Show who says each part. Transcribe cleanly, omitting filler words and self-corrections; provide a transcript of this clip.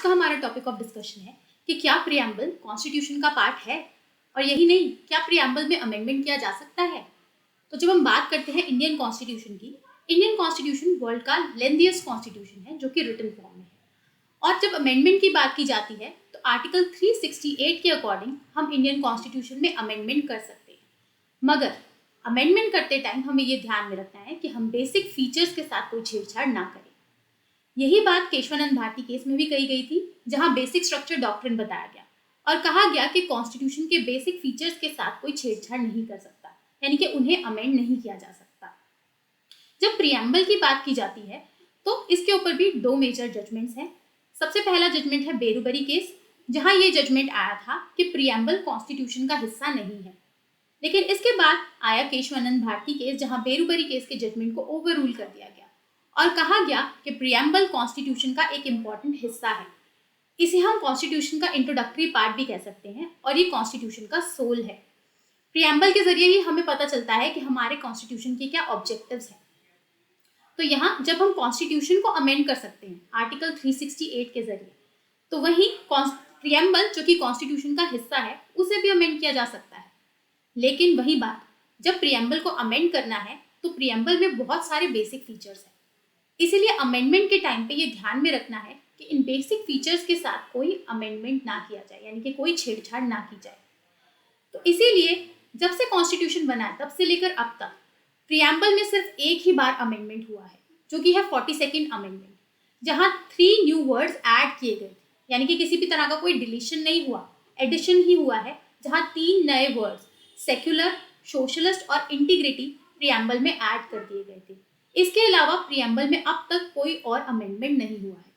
Speaker 1: का हमारा topic of discussion है कि क्या प्रियम्बल कॉन्स्टिट्यूशन का पार्ट है, और यही नहीं, क्या प्रियम्बल में अमेंडमेंट किया जा सकता है। तो जब हम बात करते हैं इंडियन कॉन्स्टिट्यूशन की, इंडियन कॉन्स्टिट्यूशन वर्ल्ड का लेंथीएस्ट कॉन्स्टिट्यूशन है जो कि रिटन फॉर्म में है। और जब अमेंडमेंट की बात की जाती है तो आर्टिकल 368 के अकॉर्डिंग हम इंडियन कॉन्स्टिट्यूशन में अमेंडमेंट कर सकते हैं, मगर अमेंडमेंट करते टाइम हमें ये ध्यान में रखना है कि हम बेसिक फीचर्स के साथ कोई छेड़छाड़ ना करें। यही बात केशवानंद भारती केस में भी कही गई थी, जहां बेसिक स्ट्रक्चर डॉक्ट्रिन बताया गया और कहा गया कि कॉन्स्टिट्यूशन के बेसिक फीचर्स के साथ कोई छेड़छाड़ नहीं कर सकता, यानी कि उन्हें अमेंड नहीं किया जा सकता। जब प्रियम्बल की बात की जाती है तो इसके ऊपर भी दो मेजर जजमेंट्स हैं। सबसे पहला जजमेंट है बेरुबरी केस, जहां ये जजमेंट आया था कि प्रियम्बल कॉन्स्टिट्यूशन का हिस्सा नहीं है। लेकिन इसके बाद आया केशवानंद भारती केस, जहां बेरुबरी केस के जजमेंट को ओवर रूल कर दिया गया और कहा गया कि प्रियम्बल कॉन्स्टिट्यूशन का एक इम्पॉर्टेंट हिस्सा है। इसे हम कॉन्स्टिट्यूशन का इंट्रोडक्टरी पार्ट भी कह सकते हैं और ये कॉन्स्टिट्यूशन का सोल है। प्रियम्बल के जरिए ही हमें पता चलता है कि हमारे कॉन्स्टिट्यूशन के क्या ऑब्जेक्टिव्स हैं। तो यहाँ जब हम कॉन्स्टिट्यूशन को अमेंड कर सकते हैं आर्टिकल 368 के जरिए, तो वहीं प्रियम्बल जो कि कॉन्स्टिट्यूशन का हिस्सा है उसे भी अमेंड किया जा सकता है। लेकिन वही बात, जब प्रियम्बल को अमेंड करना है तो प्रियम्बल में बहुत सारे बेसिक फीचर्स हैं, इसीलिए अमेंडमेंट के टाइम पे ये ध्यान में रखना है कि इन बेसिक फीचर्स के साथ कोई अमेंडमेंट ना किया जाए, यानी कि कोई छेड़छाड़ ना की जाए। तो इसीलिए जब से कॉन्स्टिट्यूशन बना है तब से लेकर अब तक प्रियम्बल में सिर्फ एक ही बार अमेंडमेंट हुआ है, जो कि है 42nd अमेंडमेंट, जहां 3 न्यू वर्ड्स ऐड किए गए थे, यानी कि किसी भी तरह का कोई डिलीशन नहीं हुआ, एडिशन ही हुआ है, जहां 3 नए वर्ड्स सेक्युलर, सोशलिस्ट और इंटीग्रिटी प्रियम्बल में ऐड कर दिए गए थे। इसके अलावा प्रियम्बल में अब तक कोई और अमेंडमेंट नहीं हुआ है।